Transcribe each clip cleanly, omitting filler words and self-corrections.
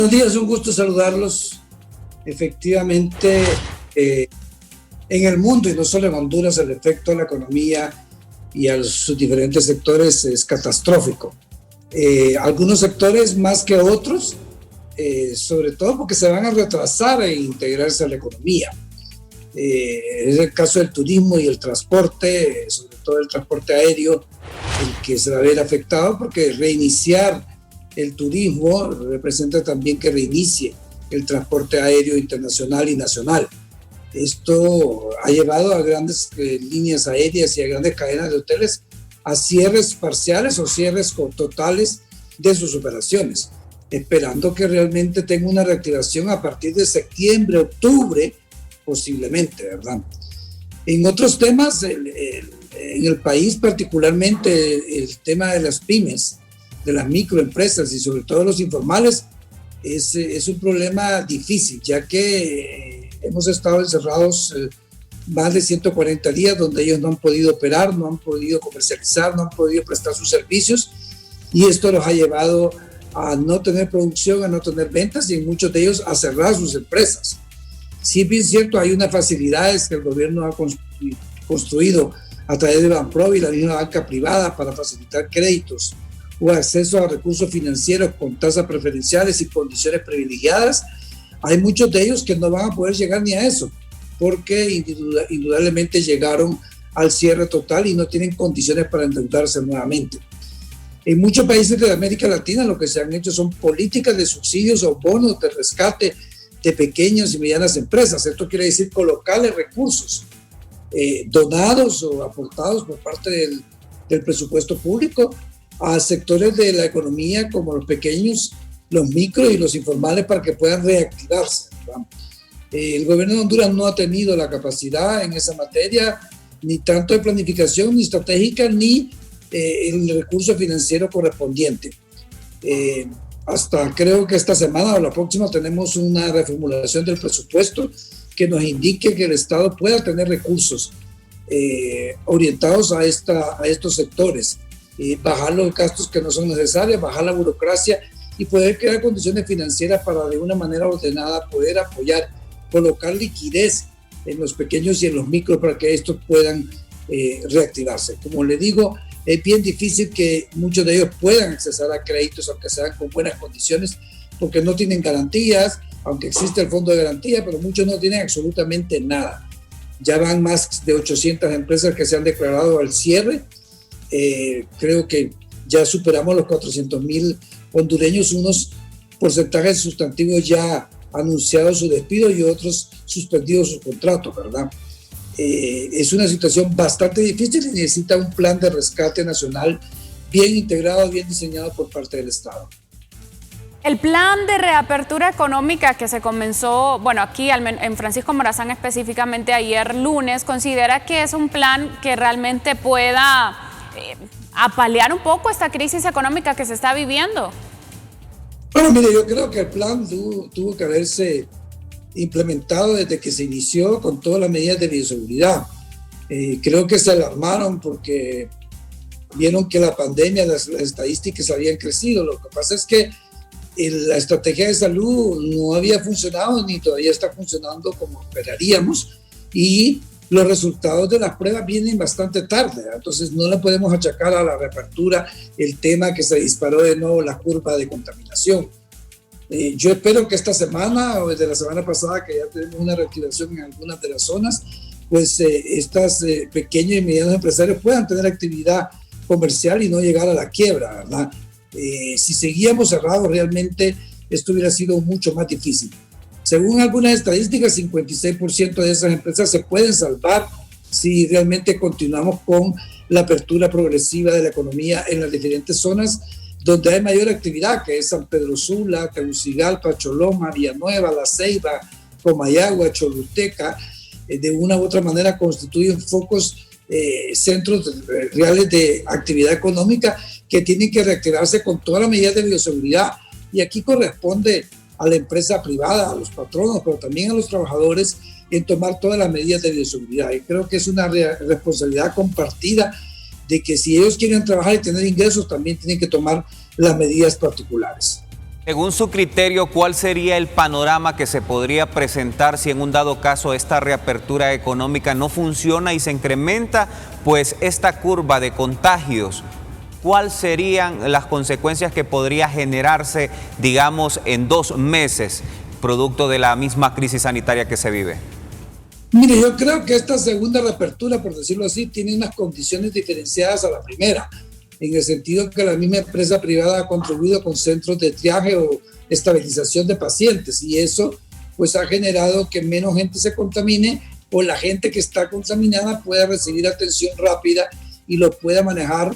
Buenos días, un gusto saludarlos. Efectivamente, en el mundo y no solo en Honduras, el efecto a la economía y a sus diferentes sectores es catastrófico. Algunos sectores más que otros, sobre todo porque se van a retrasar e integrarse a la economía. Es el caso del turismo y el transporte, sobre todo el transporte aéreo, el que se va a ver afectado, porque reiniciar el turismo representa también que reinicie el transporte aéreo internacional y nacional. Esto ha llevado a grandes líneas aéreas y a grandes cadenas de hoteles a cierres parciales o cierres totales de sus operaciones, esperando que realmente tenga una reactivación a partir de septiembre, octubre, posiblemente, ¿verdad? En otros temas, en el país particularmente el tema de las pymes, de las microempresas y sobre todo los informales, es un problema difícil, ya que hemos estado encerrados más de 140 días donde ellos no han podido operar, no han podido comercializar, no han podido prestar sus servicios, y esto los ha llevado a no tener producción, a no tener ventas y en muchos de ellos a cerrar sus empresas. Si bien es cierto, hay unas facilidades que el gobierno ha construido a través de Banpro y la misma banca privada para facilitar créditos o acceso a recursos financieros con tasas preferenciales y condiciones privilegiadas. Hay muchos de ellos que no van a poder llegar ni a eso, porque indudablemente llegaron al cierre total y no tienen condiciones para endeudarse nuevamente. En muchos países de América Latina lo que se han hecho son políticas de subsidios o bonos de rescate de pequeñas y medianas empresas. Esto quiere decir colocarle recursos donados o aportados por parte del presupuesto público a sectores de la economía como los pequeños, los micro y los informales para que puedan reactivarse, ¿verdad? El gobierno de Honduras no ha tenido la capacidad en esa materia, ni tanto de planificación, ni estratégica, ni el recurso financiero correspondiente. Hasta creo que esta semana o la próxima tenemos una reformulación del presupuesto que nos indique que el Estado pueda tener recursos orientados a estos sectores. Bajar los gastos que no son necesarios, bajar la burocracia y poder crear condiciones financieras para de una manera ordenada poder apoyar, colocar liquidez en los pequeños y en los micros para que estos puedan reactivarse. Como le digo, es bien difícil que muchos de ellos puedan acceder a créditos, aunque sean con buenas condiciones, porque no tienen garantías, aunque existe el fondo de garantía, pero muchos no tienen absolutamente nada. Ya van más de 800 empresas que se han declarado al cierre. Creo que ya superamos los 400,000 hondureños, unos porcentajes sustantivos ya anunciados su despido y otros suspendidos sus contratos, ¿verdad? Es una situación bastante difícil y necesita un plan de rescate nacional bien integrado, bien diseñado por parte del Estado. El plan de reapertura económica que se comenzó, bueno, aquí en Francisco Morazán específicamente ayer lunes, ¿considera que es un plan que realmente pueda apalear un poco esta crisis económica que se está viviendo? Bueno, mire, yo creo que el plan tuvo que haberse implementado desde que se inició con todas las medidas de bioseguridad. Creo que se alarmaron porque vieron que la pandemia, las estadísticas habían crecido. Lo que pasa es que la estrategia de salud no había funcionado ni todavía está funcionando como esperaríamos, y los resultados de las pruebas vienen bastante tarde, entonces no le podemos achacar a la reapertura el tema que se disparó de nuevo la curva de contaminación. Yo espero que esta semana o desde la semana pasada, que ya tenemos una reactivación en algunas de las zonas, pues estas pequeños y medianos empresarios puedan tener actividad comercial y no llegar a la quiebra, ¿verdad? Si seguíamos cerrados, realmente esto hubiera sido mucho más difícil. Según algunas estadísticas, 56% de esas empresas se pueden salvar si realmente continuamos con la apertura progresiva de la economía en las diferentes zonas donde hay mayor actividad, que es San Pedro Sula, Tegucigalpa, Choloma, Villanueva, La Ceiba, Comayagua, Choluteca. De una u otra manera constituyen focos, centros reales de actividad económica que tienen que reactivarse con todas las medidas de bioseguridad. Y aquí corresponde a la empresa privada, a los patronos, pero también a los trabajadores en tomar todas las medidas de bioseguridad. Y creo que es una responsabilidad compartida de que si ellos quieren trabajar y tener ingresos, también tienen que tomar las medidas particulares. Según su criterio, ¿cuál sería el panorama que se podría presentar si en un dado caso esta reapertura económica no funciona y se incrementa pues esta curva de contagios? ¿Cuáles serían las consecuencias que podría generarse, digamos, en 2 meses, producto de la misma crisis sanitaria que se vive? Mire, yo creo que esta segunda reapertura, por decirlo así, tiene unas condiciones diferenciadas a la primera, en el sentido que la misma empresa privada ha contribuido con centros de triaje o estabilización de pacientes, y eso pues ha generado que menos gente se contamine, o la gente que está contaminada pueda recibir atención rápida y lo pueda manejar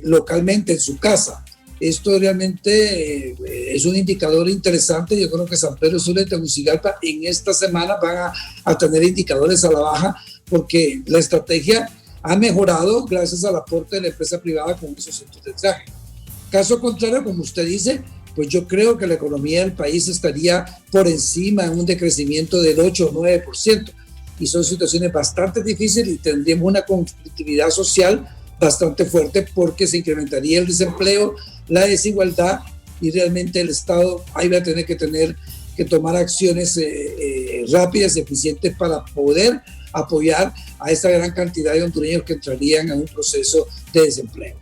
localmente en su casa. Esto realmente es un indicador interesante. Yo creo que San Pedro Sula y Tegucigalpa en esta semana van a tener indicadores a la baja, porque la estrategia ha mejorado gracias al aporte de la empresa privada con esos centros de triaje. Caso contrario, como usted dice, pues yo creo que la economía del país estaría por encima en un decrecimiento del 8 o 9%, y son situaciones bastante difíciles y tendríamos una conflictividad social bastante fuerte, porque se incrementaría el desempleo, la desigualdad, y realmente el Estado ahí va a tener que tomar acciones rápidas y eficientes para poder apoyar a esta gran cantidad de hondureños que entrarían en un proceso de desempleo.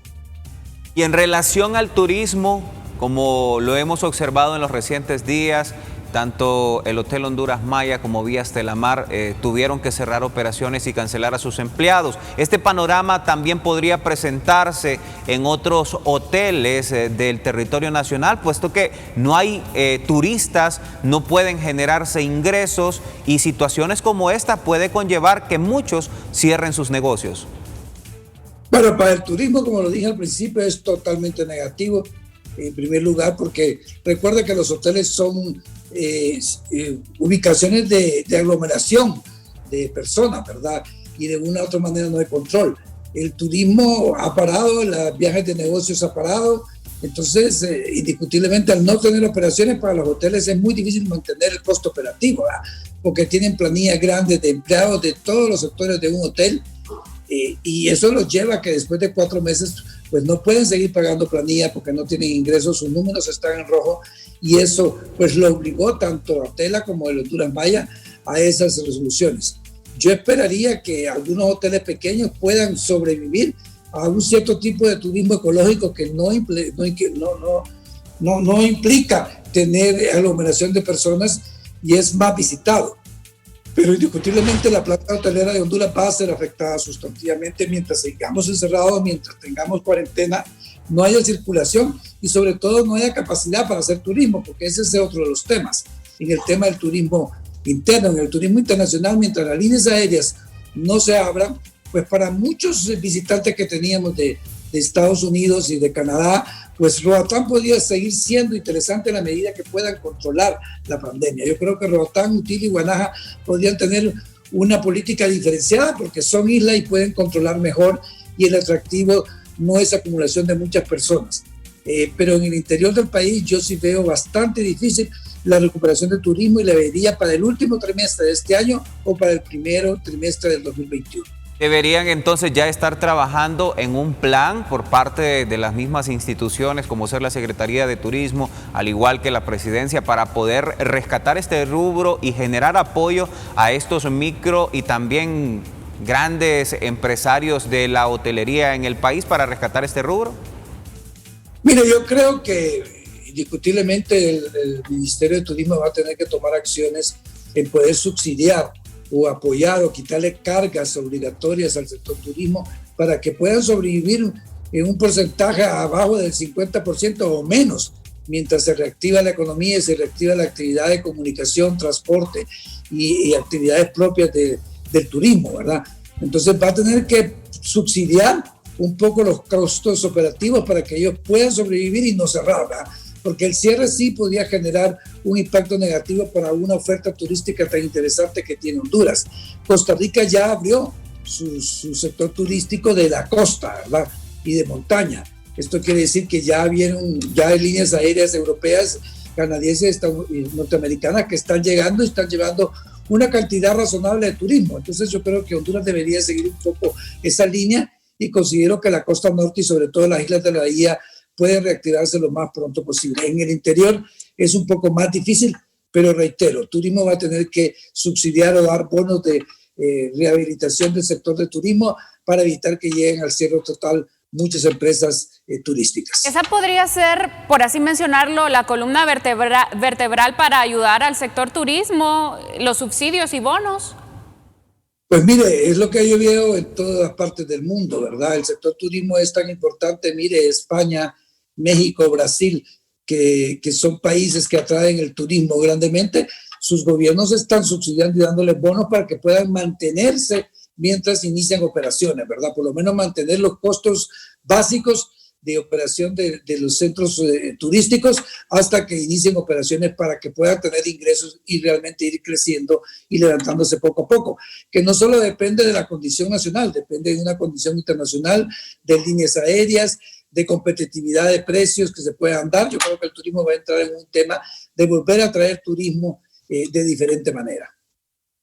Y en relación al turismo, como lo hemos observado en los recientes días, tanto el Hotel Honduras Maya como Vías Telamar tuvieron que cerrar operaciones y cancelar a sus empleados. Este panorama también podría presentarse en otros hoteles del territorio nacional, puesto que no hay turistas, no pueden generarse ingresos, y situaciones como esta puede conllevar que muchos cierren sus negocios. Bueno, para el turismo, como lo dije al principio, es totalmente negativo. En primer lugar, porque recuerda que los hoteles son ubicaciones de aglomeración de personas, ¿verdad? Y de una u otra manera no hay control. El turismo ha parado, los viajes de negocios ha parado. Entonces, indiscutiblemente, al no tener operaciones para los hoteles es muy difícil mantener el costo operativo, ¿verdad? Porque tienen planillas grandes de empleados de todos los sectores de un hotel, y eso los lleva a que después de 4 meses pues no pueden seguir pagando planilla porque no tienen ingresos, sus números están en rojo, y eso pues lo obligó tanto a Tela como a Honduras Maya a esas resoluciones. Yo esperaría que algunos hoteles pequeños puedan sobrevivir a un cierto tipo de turismo ecológico que no implica tener aglomeración de personas y es más visitado. Pero indiscutiblemente la planta hotelera de Honduras va a ser afectada sustantivamente mientras sigamos encerrados, mientras tengamos cuarentena, no haya circulación y sobre todo no haya capacidad para hacer turismo, porque ese es otro de los temas. En el tema del turismo interno, en el turismo internacional, mientras las líneas aéreas no se abran, pues para muchos visitantes que teníamos de Estados Unidos y de Canadá, pues Roatán podría seguir siendo interesante en la medida que puedan controlar la pandemia. Yo creo que Roatán, Utila y Guanaja podrían tener una política diferenciada porque son islas y pueden controlar mejor, y el atractivo no es acumulación de muchas personas. Pero en el interior del país yo sí veo bastante difícil la recuperación del turismo, y la vería para el último trimestre de este año o para el primero trimestre del 2021. Deberían entonces ya estar trabajando en un plan por parte de las mismas instituciones, como ser la Secretaría de Turismo, al igual que la Presidencia, para poder rescatar este rubro y generar apoyo a estos micro y también grandes empresarios de la hotelería en el país para rescatar este rubro. Mire, yo creo que indiscutiblemente el Ministerio de Turismo va a tener que tomar acciones en poder subsidiar o apoyar o quitarle cargas obligatorias al sector turismo para que puedan sobrevivir en un porcentaje abajo del 50% o menos, mientras se reactiva la economía y se reactiva la actividad de comunicación, transporte y actividades propias del turismo, ¿verdad? Entonces va a tener que subsidiar un poco los costos operativos para que ellos puedan sobrevivir y no cerrar, ¿verdad? Porque el cierre sí podría generar un impacto negativo para una oferta turística tan interesante que tiene Honduras. Costa Rica ya abrió su sector turístico de la costa, ¿verdad? Y de montaña. Esto quiere decir que ya hay líneas aéreas europeas, canadienses y norteamericanas que están llegando y están llevando una cantidad razonable de turismo. Entonces yo creo que Honduras debería seguir un poco esa línea, y considero que la costa norte y sobre todo las islas de la bahía puede reactivarse lo más pronto posible. En el interior es un poco más difícil, pero reitero, turismo va a tener que subsidiar o dar bonos de rehabilitación del sector de turismo para evitar que lleguen al cierre total muchas empresas turísticas. Esa podría ser, por así mencionarlo, la columna vertebral para ayudar al sector turismo, los subsidios y bonos. Pues mire, es lo que yo veo en todas partes del mundo, ¿verdad? El sector turismo es tan importante, mire, España, México, Brasil, que son países que atraen el turismo grandemente, sus gobiernos están subsidiando y dándoles bonos para que puedan mantenerse mientras inician operaciones, ¿verdad? Por lo menos mantener los costos básicos de operación de los centros turísticos hasta que inicien operaciones para que puedan tener ingresos y realmente ir creciendo y levantándose poco a poco, que no solo depende de la condición nacional, depende de una condición internacional, de líneas aéreas, de competitividad de precios que se puedan dar. Yo creo que el turismo va a entrar en un tema de volver a traer turismo de diferente manera.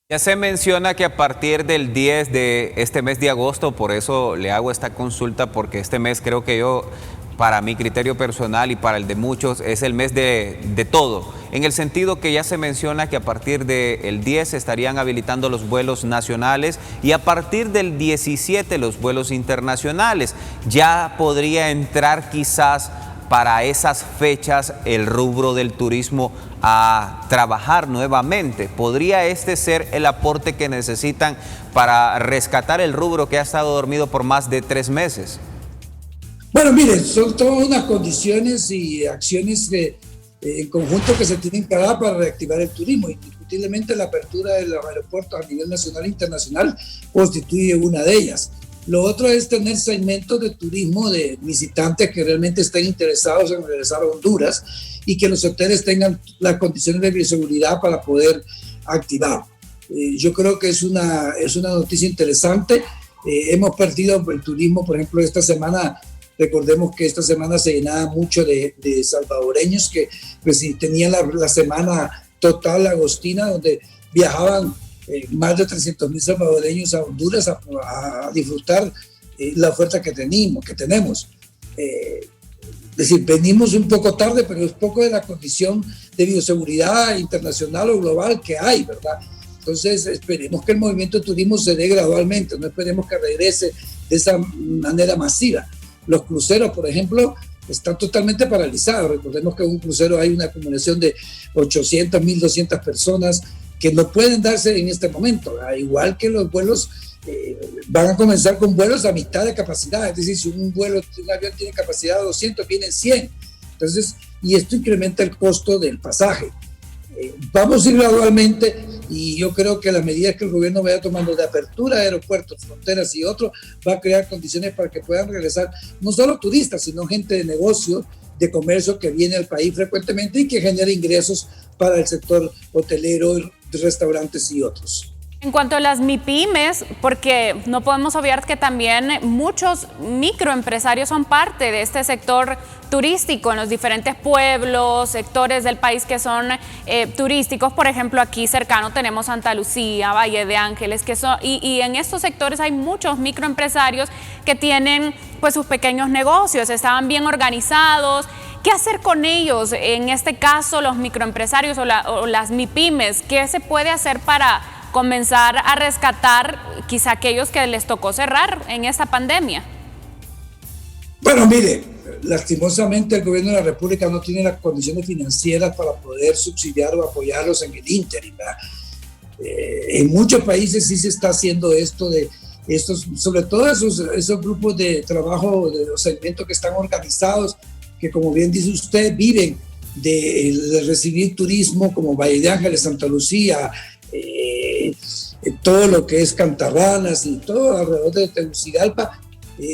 Ya se menciona que a partir del 10 de este mes de agosto, por eso le hago esta consulta, porque este mes creo que yo, para mi criterio personal y para el de muchos, es el mes de todo, en el sentido que ya se menciona que a partir del 10 se estarían habilitando los vuelos nacionales y a partir del 17 los vuelos internacionales. Ya podría entrar quizás para esas fechas el rubro del turismo a trabajar nuevamente. ¿Podría este ser el aporte que necesitan para rescatar el rubro que ha estado dormido por más de 3 meses? Bueno, miren, son todas unas condiciones y acciones en conjunto que se tienen que dar para reactivar el turismo. Indiscutiblemente la apertura de los aeropuertos a nivel nacional e internacional constituye una de ellas. Lo otro es tener segmentos de turismo de visitantes que realmente estén interesados en regresar a Honduras y que los hoteles tengan las condiciones de bioseguridad para poder activar. Yo creo que es una noticia interesante. Hemos perdido el turismo, por ejemplo, esta semana. Recordemos que esta semana se llenaba mucho de salvadoreños que pues, tenían la semana total agostina, donde viajaban más de 300,000 salvadoreños a Honduras a disfrutar la oferta que tenemos. Es decir, venimos un poco tarde, pero es poco de la condición de bioseguridad internacional o global que hay, ¿verdad? Entonces, esperemos que el movimiento de turismo se dé gradualmente, no esperemos que regrese de esa manera masiva. Los cruceros, por ejemplo, están totalmente paralizados. Recordemos que en un crucero hay una acumulación de 800, 1.200 personas que no pueden darse en este momento. Igual que los vuelos van a comenzar con vuelos a mitad de capacidad. Es decir, si un avión tiene capacidad de 200, vienen 100. Entonces, y esto incrementa el costo del pasaje. Vamos a ir gradualmente y yo creo que a las medidas que el gobierno vaya tomando de apertura de aeropuertos, fronteras y otros, va a crear condiciones para que puedan regresar no solo turistas, sino gente de negocio, de comercio que viene al país frecuentemente y que genera ingresos para el sector hotelero, restaurantes y otros. En cuanto a las MIPYMES, porque no podemos obviar que también muchos microempresarios son parte de este sector turístico en los diferentes pueblos, sectores del país que son turísticos. Por ejemplo, aquí cercano tenemos Santa Lucía, Valle de Ángeles, y en estos sectores hay muchos microempresarios que tienen pues sus pequeños negocios, estaban bien organizados. ¿Qué hacer con ellos? En este caso, los microempresarios o las MIPYMES, ¿qué se puede hacer para comenzar a rescatar quizá aquellos que les tocó cerrar en esta pandemia? Bueno, mire, lastimosamente el gobierno de la República no tiene las condiciones financieras para poder subsidiar o apoyarlos en el ínterin, ¿verdad? En muchos países sí se está haciendo esto de estos, sobre todo esos grupos de trabajo, de los segmentos que están organizados, que como bien dice usted, viven de recibir turismo como Valle de Ángeles, Santa Lucía, todo lo que es Cantarranas y todo alrededor de Tegucigalpa,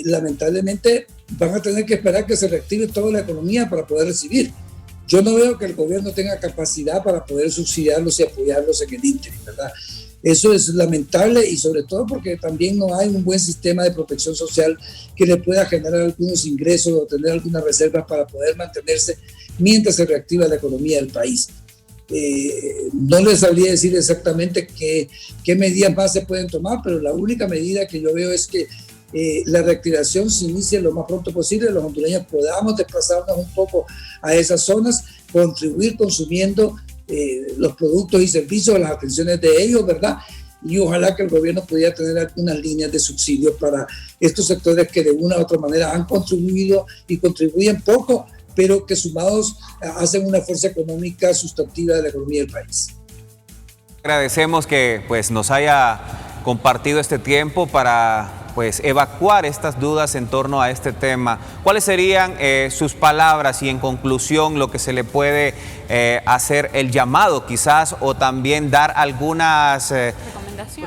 lamentablemente van a tener que esperar que se reactive toda la economía para poder recibir. Yo no veo que el gobierno tenga capacidad para poder subsidiarlos y apoyarlos en el ínterin, ¿verdad? Eso es lamentable y sobre todo porque también no hay un buen sistema de protección social que le pueda generar algunos ingresos o tener algunas reservas para poder mantenerse mientras se reactiva la economía del país. No les sabría decir exactamente qué medidas más se pueden tomar, pero la única medida que yo veo es que la reactivación se inicie lo más pronto posible, los hondureños podamos desplazarnos un poco a esas zonas, contribuir consumiendo los productos y servicios, las atenciones de ellos, ¿verdad? Y ojalá que el gobierno pudiera tener algunas líneas de subsidio para estos sectores que de una u otra manera han contribuido y contribuyen poco, pero que sumados hacen una fuerza económica sustantiva de la economía del país. Agradecemos que pues, nos haya compartido este tiempo para pues, evacuar estas dudas en torno a este tema. ¿Cuáles serían sus palabras y en conclusión lo que se le puede hacer el llamado quizás o también dar algunas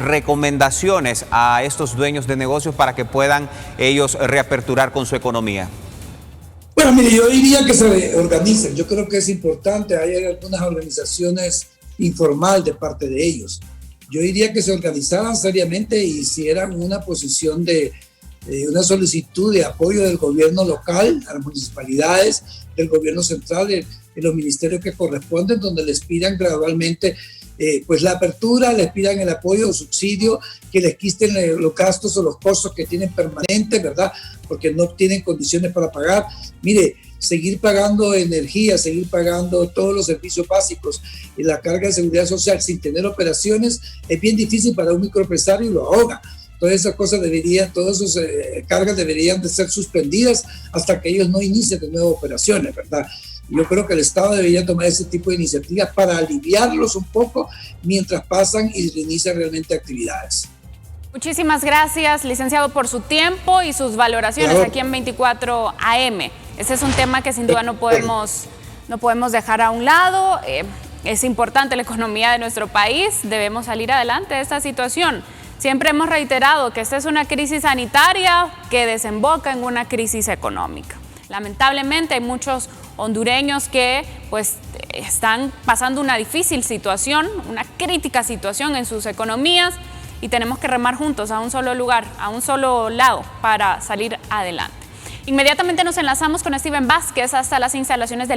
recomendaciones a estos dueños de negocios para que puedan ellos reaperturar con su economía? Bueno, mire, yo diría que se organicen. Yo creo que es importante. Hay algunas organizaciones informal de parte de ellos. Yo diría que se organizaran seriamente y hicieran una posición de una solicitud de apoyo del gobierno local, a las municipalidades, del gobierno central, de los ministerios que corresponden, donde les pidan gradualmente pues la apertura, les pidan el apoyo o subsidio, que les quiten los gastos o los costos que tienen permanentes, ¿verdad? Porque no tienen condiciones para pagar. Mire, seguir pagando energía, seguir pagando todos los servicios básicos y la carga de seguridad social sin tener operaciones es bien difícil para un microempresario y lo ahoga. Todas esas cosas todas esas cargas deberían de ser suspendidas hasta que ellos no inicien de nuevo operaciones, ¿verdad? Yo creo que el Estado debería tomar ese tipo de iniciativas para aliviarlos un poco mientras pasan y reinician realmente actividades. Muchísimas gracias, licenciado, por su tiempo y sus valoraciones aquí en 24 AM. Ese es un tema que sin duda no podemos dejar a un lado. Es importante la economía de nuestro país, debemos salir adelante de esta situación. Siempre hemos reiterado que esta es una crisis sanitaria que desemboca en una crisis económica. Lamentablemente hay muchos hondureños que pues están pasando una difícil situación, una crítica situación en sus economías y tenemos que remar juntos a un solo lugar, a un solo lado para salir adelante. Inmediatamente nos enlazamos con Steven Vázquez hasta las instalaciones del